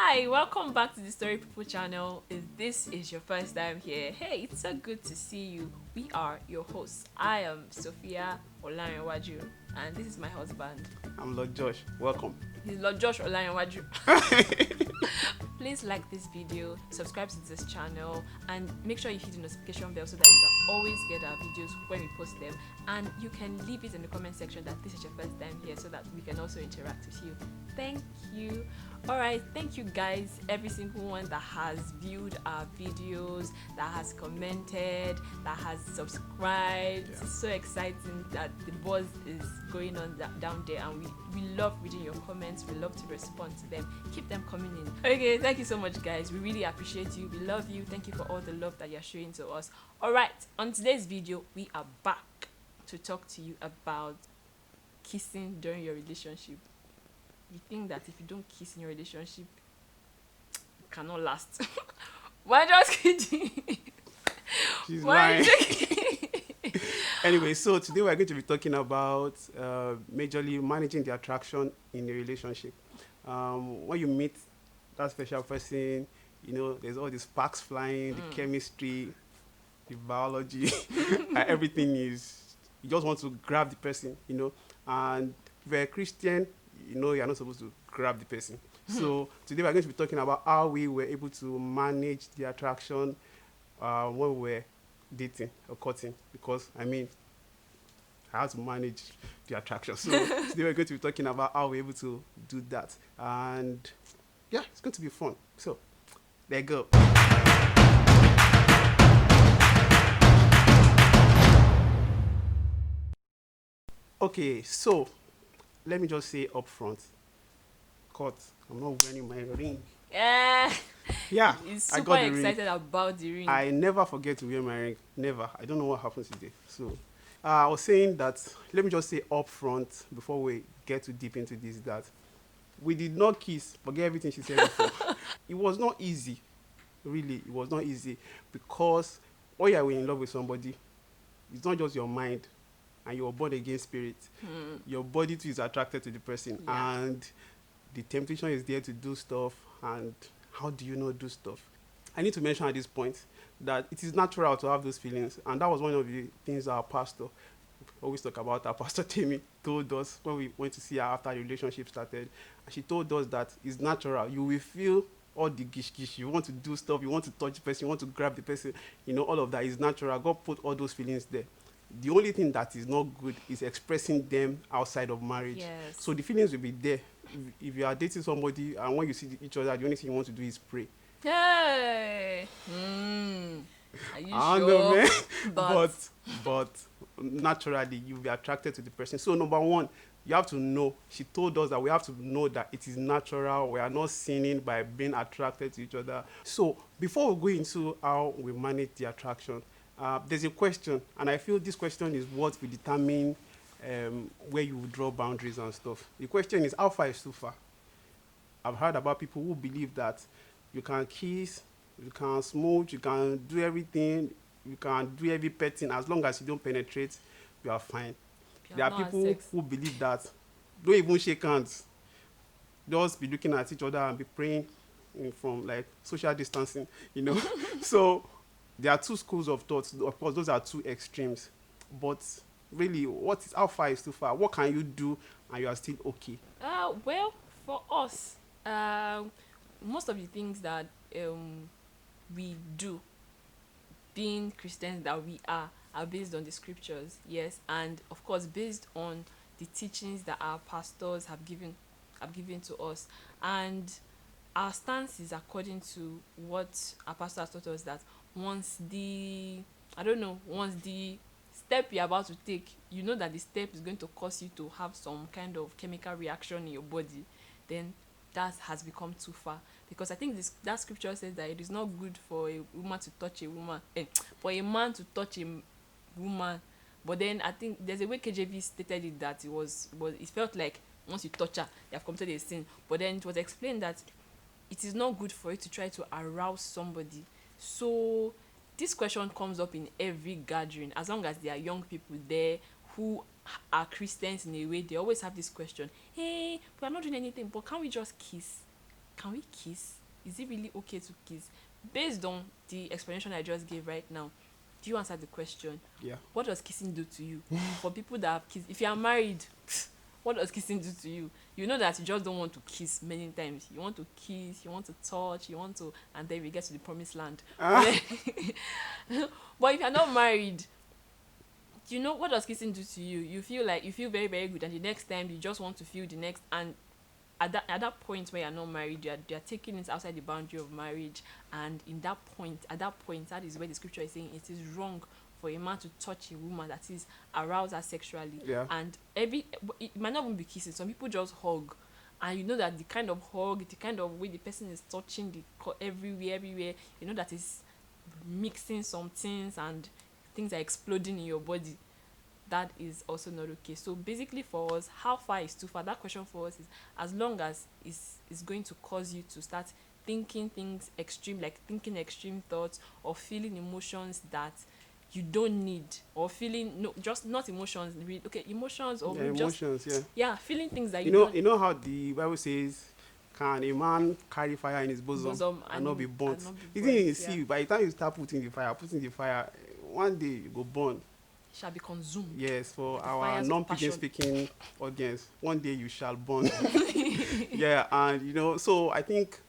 Hi, welcome back to the Story People channel. If this is your first time here, hey, it's so good to see you. We are your hosts. I am Sophia Olayanwaju, and this is my husband. I'm Lord Josh. Welcome. He's Lord Josh Olayanwaju. Please like this video, subscribe to this channel, and make sure you hit the notification bell so that you can always get our videos when we post them. And you can leave it in the comment section that this is your first time here so that we can also interact with you. Thank you. All right, thank you guys, every single one that has viewed our videos, that has commented, that has subscribed. Yeah. It's so exciting that the buzz is going on down there, and we love reading your comments. We love to respond to them. Keep them coming in. Okay, thank you so much, guys. We really appreciate you. We love you. Thank you for all the love that you're showing to us. All right, on today's video, we are back to talk to you about kissing during your relationship. You think that if you don't kiss in your relationship, it cannot last. Why just kidding? She's Why lying. just Anyway, so today we're going to be talking about majorly managing the attraction in a relationship. When you meet that special person, there's all the sparks flying, the chemistry, the biology, and everything is, you just want to grab the person, and if you're a Christian, you're not supposed to grab the person. So today we're going to be talking about how we were able to manage the attraction when we were dating or courting, because I had to manage the attraction. So today we're going to be talking about how we're able to do that, and yeah, it's going to be fun. So there you go. Okay, so let me just say up front, cut, I'm not wearing my ring. Yeah, Yeah, he's I super got the ring. excited about the ring. I never forget to wear my ring. Never. I don't know what happens today. So I was saying that, let me just say up front before we get too deep into this, that we did not kiss. Forget everything she said before. It was not easy. Really, it was not easy, because when you are in love with somebody, it's not just your mind and your born again spirit. Your body too is attracted to the person, Yeah. and the temptation is there to do stuff. And how do you not do stuff? I need to mention at this point that it is natural to have those feelings, and that was one of the things our pastor always talk about. Our pastor Timmy told us when we went to see her after the relationship started, and she told us that it's natural. You will feel all the gish. You want to do stuff, you want to touch the person, you want to grab the person, all of that is natural. God put all those feelings there. The only thing that is not good is expressing them outside of marriage. Yes. So the feelings will be there. If you are dating somebody and when you see each other, the only thing you want to do is pray. Hey. Are you I sure? know, man. But but naturally you'll be attracted to the person. So number one, you have to know. She told us that we have to know that it is natural. We are not sinning by being attracted to each other. So before we go into how we manage the attraction, there's a question, and I feel this question is what will determine where you will draw boundaries and stuff. The question is, how far is too far? I've heard about people who believe that you can kiss, you can smooch, you can do everything, you can do every petting, as long as you don't penetrate, you are fine. you There have are not had people sex. who believe that don't even shake hands, just be looking at each other and be praying from like social distancing. So there are two schools of thoughts. Of course, those are two extremes. But really, how far is too far? What can you do and you are still okay? Well, for us, most of the things that we do, being Christians that we are based on the scriptures, yes, and of course based on the teachings that our pastors have given to us, and our stance is according to what our pastor has taught us, that once the step you're about to take, you know that the step is going to cause you to have some kind of chemical reaction in your body, then that has become too far. Because I think that scripture says that it is not good for a woman to touch a woman, for a man to touch a woman. But then I think there's a way KJV stated it, that it felt like once you touch her, you have committed a sin. But then it was explained that it is not good for you to try to arouse somebody. So this question comes up in every gathering. As long as there are young people there who are Christians in a way, they always have this question: hey, we are not doing anything, but can't we just kiss? can we kiss? Is it really okay to kiss? Based on the explanation I just gave right now, do you answer the question? Yeah. What does kissing do to you? For people that have kissed, if you are married, what does kissing do to you? You know that you just don't want to kiss many times. You want to kiss, you want to touch, you want to, and then we get to the promised land. Ah. But if you're not married, you know what does kissing do to you? You feel like you feel very, very good, and the next time you just want to feel the next. And at that point where you're not married, you're taking it outside the boundary of marriage. And in that point, at that point, that is where the scripture is saying it is wrong for a man to touch a woman that is aroused her sexually. Yeah. And it might not even be kissing. Some people just hug, and you know that the kind of hug, the kind of way the person is touching everywhere, you know that is mixing some things, and things are exploding in your body. That is also not okay. So basically for us, how far is too far? That question for us is, as long as it's going to cause you to start thinking things extreme, like thinking extreme thoughts or feeling emotions that you don't need, or feeling, no, just not emotions, okay, emotions, or Yeah, just, emotions, yeah. feeling things that You you know, don't. you know how the Bible says, can a man carry fire in his bosom, and not be burnt? and not be You didn't burnt, see, by the time you start putting the fire, one day you go burn. Shall be consumed. Yes, for The our fires of non-pidgin passion. speaking audience, one day you shall burn. Yeah, and you know, so I think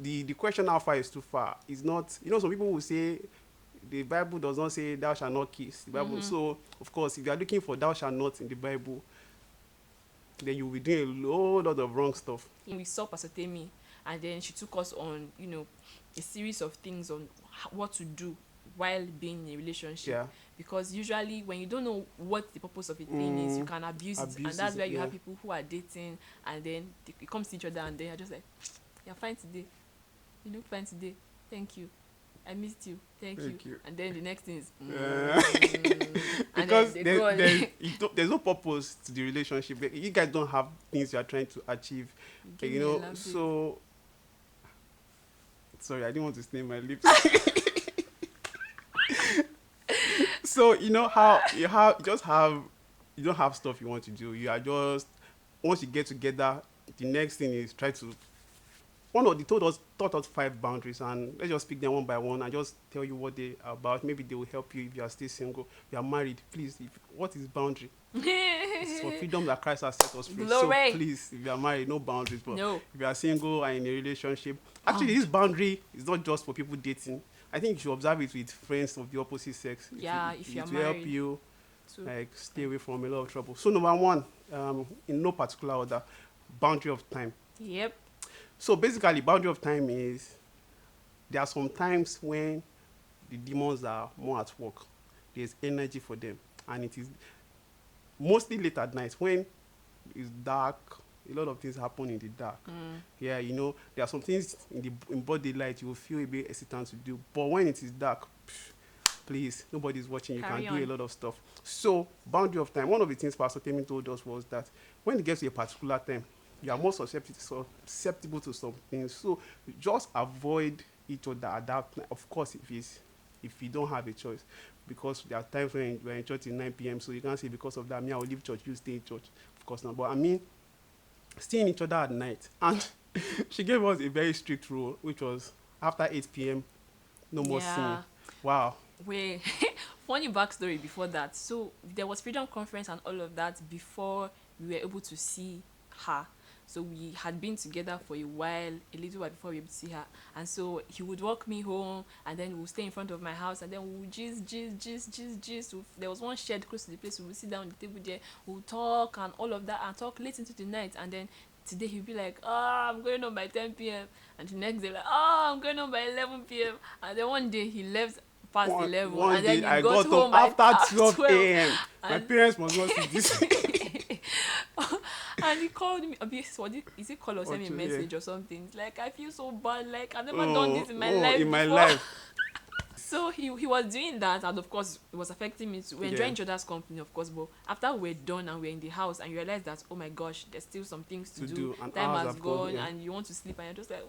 the question how far is too far is not, you know, some people will say the Bible does not say thou shalt not kiss. The Bible, so of course, if you are looking for thou shalt not in the Bible, then you will be doing a whole lot of wrong stuff. We saw Pastor Temi, and then she took us on, a series of things on what to do while being in a relationship. Yeah. Because usually when you don't know what the purpose of a thing is, you can abuse it. And that's where you have people who are dating, and then they come to each other, and they're just like, you're fine today. You look fine today. Thank you. I missed you. Thank you. And then the next thing is, because and then there's no purpose to the relationship. You guys don't have things you are trying to achieve. You know, so sorry, I didn't want to stain my lips. So you know how you don't have stuff you want to do. You are just, once you get together, the next thing is try to, they taught us 5 boundaries, and let's just pick them one by one and just tell you what they are about. Maybe they will help you if you are still single. If you are married, please, what is boundary? It's for freedom that Christ has set us free. Glory. So please, if you are married, no boundaries. But no. If you are single and in a relationship, actually this boundary is not just for people dating. I think you should observe it with friends of the opposite sex. Yeah, if you're it married. will help you stay away from a lot of trouble. So number 1, in no particular order, boundary of time. Yep. So basically, boundary of time is, there are some times when the demons are more at work. There's energy for them, and it is mostly late at night when it's dark. A lot of things happen in the dark. Yeah, you know, there are some things in broad daylight you will feel a bit hesitant to do, but when it is dark, please, nobody's watching. You can do a lot of stuff. So boundary of time. One of the things Pastor Temi told us was that when it gets to a particular time, you are more susceptible to some things. So just avoid each other at that time. Of course, if you don't have a choice, because there are times when we're in church till 9 p.m. So you can't say because of that, I will leave church, you stay in church. Of course not. But I mean, seeing each other at night. And she gave us a very strict rule, which was after 8 p.m., no more seeing. Wow. Wait, funny backstory before that. So there was Freedom Conference and all of that before we were able to see her. So we had been together for a while, a little while before we were able to see her. And so he would walk me home, and then we'll stay in front of my house, and then we'll gist. There was one shed close to the place. We would sit down on the table there, we'll talk and all of that, and talk late into the night. And then today he'll be like, I'm going home by 10 p.m. And the next day, like, I'm going home by 11 p.m. And then one day he left past 11. One and then day I got got home after 12 a.m. My And parents must not see this. and he called me. Is it call or send me a message or something? It's like, I feel so bad. Like, I've never done this in my life. In my before. life. So he was doing that, and of course it was affecting me too. We're enjoying each other's company, of course, but after we're done and we're in the house and you realize that, oh my gosh, there's still some things to do. Time has gone, and you want to sleep, and you're just like,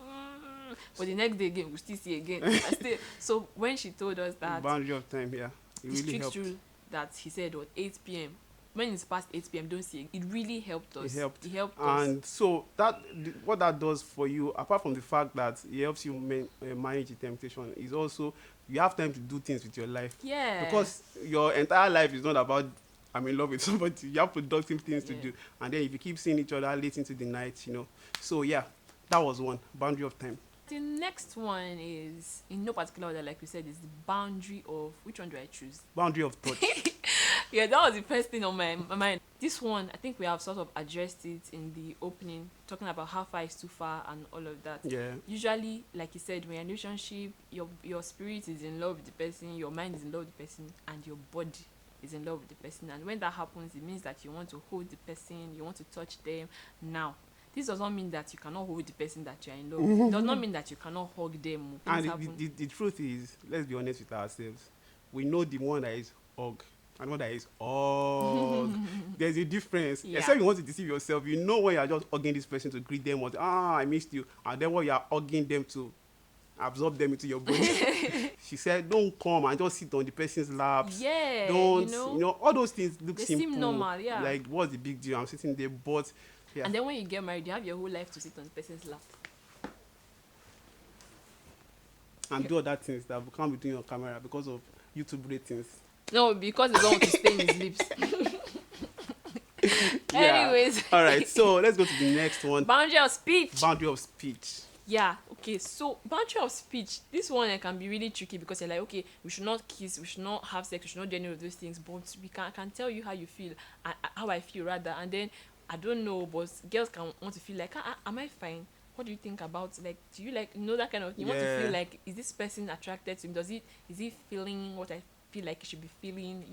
but the next day again we'll still see again. So when she told us that boundary of time, it really strict helped. rule that he said was 8 p.m. when it's past 8 p.m., don't see it. It really helped It us. helped. It helped us. And so what that does for you, apart from the fact that it helps you manage the temptation, is also you have time to do things with your life. Yeah. Because your entire life is not about I'm in love with somebody. You have productive things to Yeah. do. And then if you keep seeing each other late into the night, So yeah, that was one. Boundary of time. The next one is, in no particular order, like we said, is the boundary of, which one do I choose? Boundary of touch. Yeah, that was the first thing on my mind. This one, I think we have sort of addressed it in the opening, talking about how far is too far and all of that. Yeah. Usually, like you said, when you're in a relationship, your spirit is in love with the person, your mind is in love with the person, and your body is in love with the person. And when that happens, it means that you want to hold the person, you want to touch them. Now, this does not mean that you cannot hold the person that you're in love with. It does not mean that you cannot hug them. And the truth is, let's be honest with ourselves. We know the one that is hug and one that is hug. There's a difference. Yeah. Except you want to deceive yourself. You know when you're just hugging this person to greet them, or I missed you. And then when you're hugging them to absorb them into your body. She said, don't come and just sit on the person's laps. Yeah, Don't, all those things look they simple. seem normal, yeah. Like, what's the big deal? I'm sitting there, but yeah. And then when you get married, you have your whole life to sit on the person's lap. And do other things that we can't be doing on camera because of YouTube ratings. No, because they don't want to stain his lips. Yeah. Anyways. All right, so let's go to the next one. Boundary of speech. Boundary of speech. Yeah, okay, so boundary of speech, this one can be really tricky because you're like, okay, we should not kiss, we should not have sex, we should not do any of those things, but I can tell you how you feel, how I feel rather, and then, I don't know, but girls can want to feel like, am I fine? What do you think about, like, do you like, that kind of thing? You want to feel like, is this person attracted to him? Is he feeling what I feel like he should be feeling,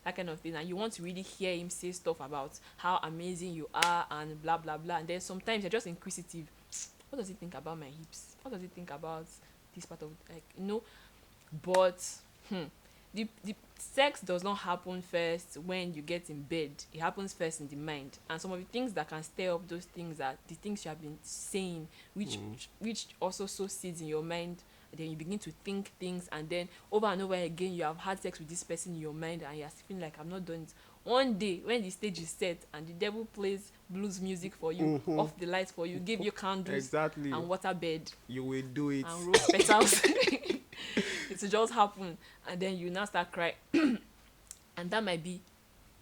that kind of thing, and you want to really hear him say stuff about how amazing you are and blah, blah, blah, and then sometimes you're just inquisitive. What does he think about my hips? What does he think about this part of, like, but the sex does not happen first when you get in bed. It happens first in the mind. And some of the things that can stir up those things are the things you have been saying, which also sow seeds in your mind. Then you begin to think things, and then over and over again you have had sex with this person in your mind, and you're feeling like, I'm not done it. One day when the stage is set and the devil plays blues music for you, off the lights for you, give you candles and water bed, you will do it, and rose petals, it will just happen, and then you now start crying. And that might be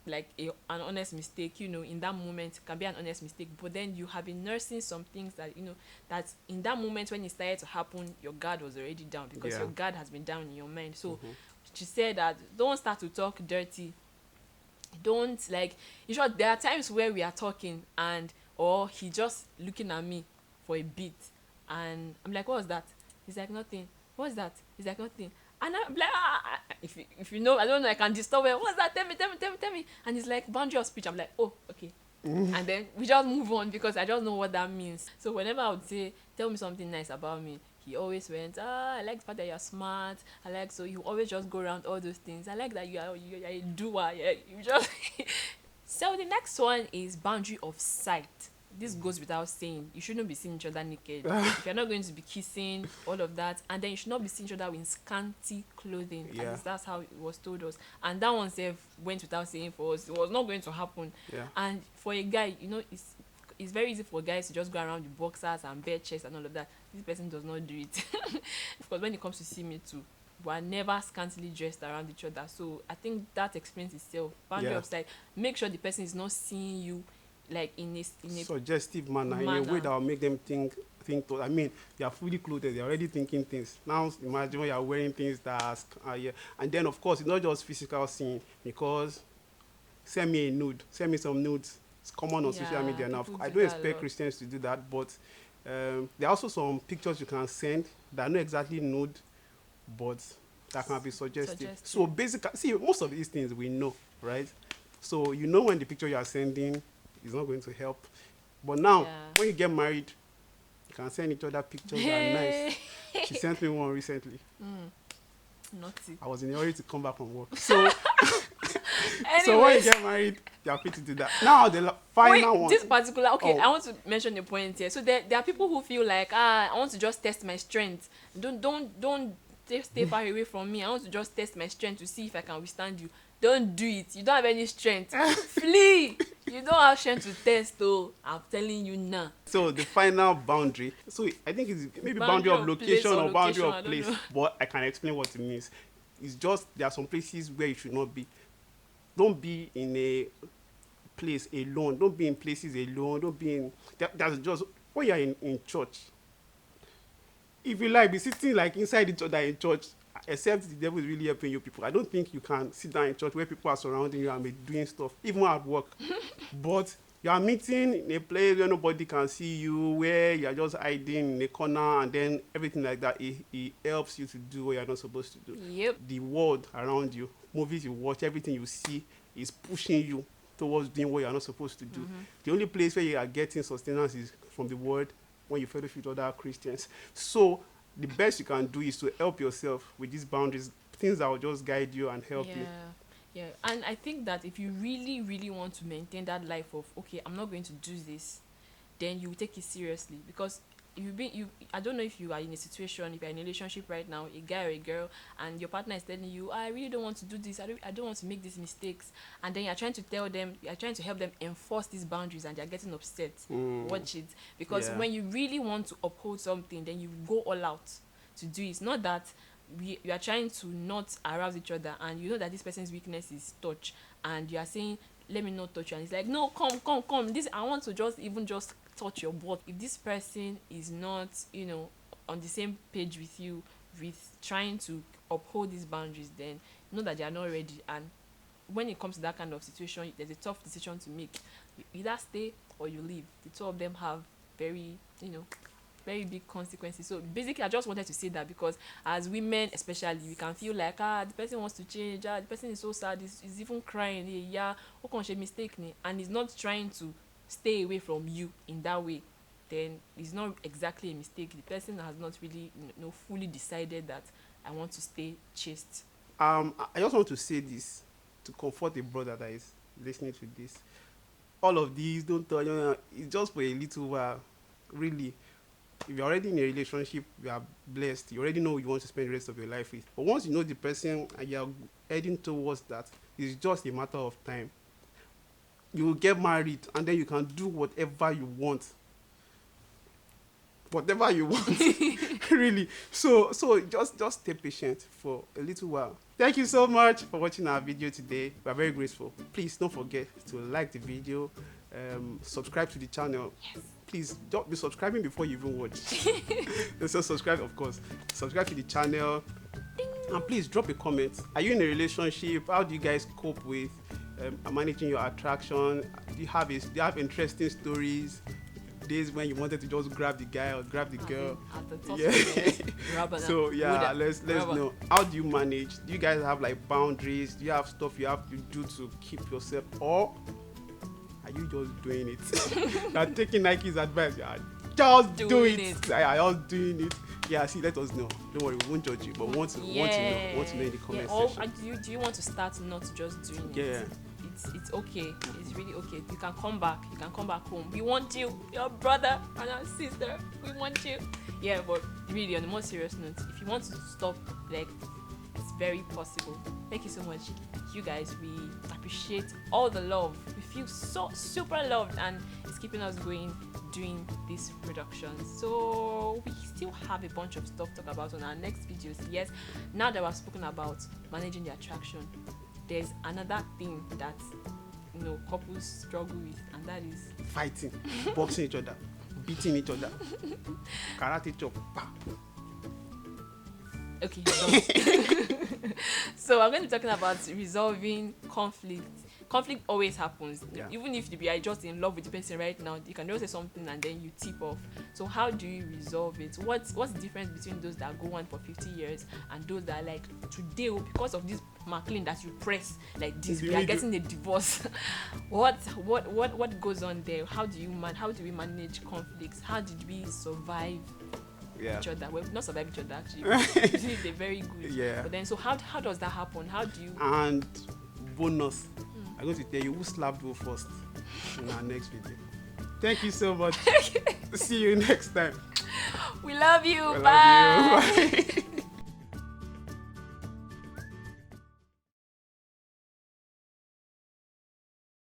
like an honest mistake, in that moment it can be an honest mistake, but then you have been nursing some things that that in that moment when it started to happen, your guard was already down, because your guard has been down in your mind. So she said that don't start to talk dirty. Don't, like, in short, there are times where we are talking or he just looking at me for a bit, and I'm like, what was that? He's like, nothing. What's that? He's like, nothing. And I'm like, if you know, I don't know, I can disturb him. What's that? Tell me. And he's like, boundary of speech. I'm like, oh, okay. And then we just move on, because I just know what that means. So whenever I would say, tell me something nice about me, he always went, I like the fact that you're smart. I like, so you always just go around all those things. I like that you're a doer. Yeah, you just. So the next one is boundary of sight. This goes without saying. You shouldn't be seeing each other naked. If you're not going to be kissing, all of that, and then you should not be seeing each other in scanty clothing. Yeah. At least that's how it was told us. And that one went without saying for us. It was not going to happen. Yeah. And for a guy, it's very easy for guys to just go around with boxers and bare chest and all of that. This person does not do it. Because when it comes to see me too, we are never scantily dressed around each other. So I think that explains itself. Boundary of sight. Make sure the person is not seeing you like in a suggestive manner, in a way that will make them think. I mean, they are fully clothed. They're already thinking things. Now imagine when you are wearing things that yeah. And then of course it's not just physical scene, because send me a nude, send me some nudes. It's common on social media now. I don't expect Christians to do that, but there are also some pictures you can send that are not exactly nude, but that can be suggestive. So basically, see, most of these things we know, right? So when the picture you are sending is not going to help. But now, when you get married, you can send each other pictures that are nice. She sent me one recently. Naughty. I was in a hurry to come back from work. So, so when you get married, you are free to do that. Now, the final one. This particular, I want to mention the point here. So there are people who feel like, I want to just test my strength. Don't stay far away from me. I want to just test my strength to see if I can withstand you. don't do it. You don't have any strength. Flee. You don't have strength to test though. I'm telling you now. So the final boundary. So I think it's maybe boundary of location or boundary of place. But I can explain what it means. It's just there are some places where you should not be. Don't be in a place alone. Don't be in places alone. Don't be in. That's just when you're in church. If you like, be sitting like inside each other in church. Except the devil is really helping you people. I don't think you can sit down in church where people are surrounding you and be doing stuff, even at work. But you are meeting in a place where nobody can see you, where you are just hiding in a corner, and then everything like that. It helps you to do what you are not supposed to do. Yep. The world around you, movies you watch, everything you see is pushing you towards doing what you are not supposed to do. The only place where you are getting sustenance is from the word when you fellowship with other Christians. So the best you can do is to help yourself with these boundaries, things that will just guide you and help you. Yeah, and I think that if you really, really want to maintain that life of, okay, I'm not going to do this, then you take it seriously. Because I don't know if you are in a situation, if you're in a relationship right now, a guy or a girl, and your partner is telling you, I really don't want to do this, I don't want to make these mistakes, and then you're trying to tell them, you're trying to help them enforce these boundaries, and they're getting upset. Watch it. Because when you really want to uphold something, then you go all out to do it. It's not that you are trying to not arouse each other, and you know that this person's weakness is touch, and you are saying, let me not touch you, and it's like, no, come, this, I want to just touch your butt. If this person is not, on the same page with you with trying to uphold these boundaries, then know that they are not ready. And when it comes to that kind of situation, there's a tough decision to make. You either stay or you leave. The two of them have very very big consequences. So basically I just wanted to say that, because as women especially, we can feel like, the person wants to change, the person is so sad, he's even crying, what can she mistake me, and he's not trying to stay away from you in that way, then it's not exactly a mistake. The person has not really fully decided that I want to stay chaste. I just want to say this to comfort a brother that is listening to this. All of these, don't tell you, it's just for a little while. Really, if you're already in a relationship, you are blessed. You already know who you want to spend the rest of your life with. But once you know the person and you're heading towards that, it's just a matter of time. You will get married, and then you can do whatever you want. Whatever you want. Really. So just stay patient for a little while. Thank you so much for watching our video today. We are very grateful. Please don't forget to like the video, subscribe to the channel. Yes. Please don't be subscribing before you even watch. So subscribe, of course. Subscribe to the channel. And please drop a comment. Are you in a relationship? How do you guys cope with managing your attraction? Do you have interesting stories? Days when you wanted to just grab the guy or grab the girl? So yeah, let's know. How do you manage? Do you guys have like boundaries? Do you have stuff you have to do to keep yourself, or are you just doing it? You're taking Nike's advice. You're just doing it. Yeah, just doing it. Yeah, see, let us know. Don't worry, we won't judge you, but want to know in the comment section. Do you want to start not just doing it? Yeah. It's okay. It's really okay. You can come back. You can come back home. We want you, your brother and our sister. We want you. Yeah, but really, on a more serious note, if you want to stop, like, it's very possible. Thank you so much, you guys. We appreciate all the love. We feel so super loved, and it's keeping us going doing this production. So we still have a bunch of stuff to talk about on our next videos. Yes, now that we've spoken about managing the attraction, there's another thing that couples struggle with, and that is fighting, boxing each other, beating each other, karate chop. Okay. So I'm going to be talking about resolving conflict. Conflict always happens. Yeah. Even if you are just in love with the person right now, you can just say something and then you tip off. So how do you resolve it? What's the difference between those that go on for 50 years and those that are like, today, because of this McLean that you press like this, we are getting a divorce? What goes on there? How do we manage conflicts? How did we survive each other? Well, not survive each other actually. Usually they're very good. Yeah. But then, so how does that happen? How do you? And bonus, I'm going to tell you who slapped who first in our next video. Thank you so much. See you next time. We love you. We Bye. love you. Bye.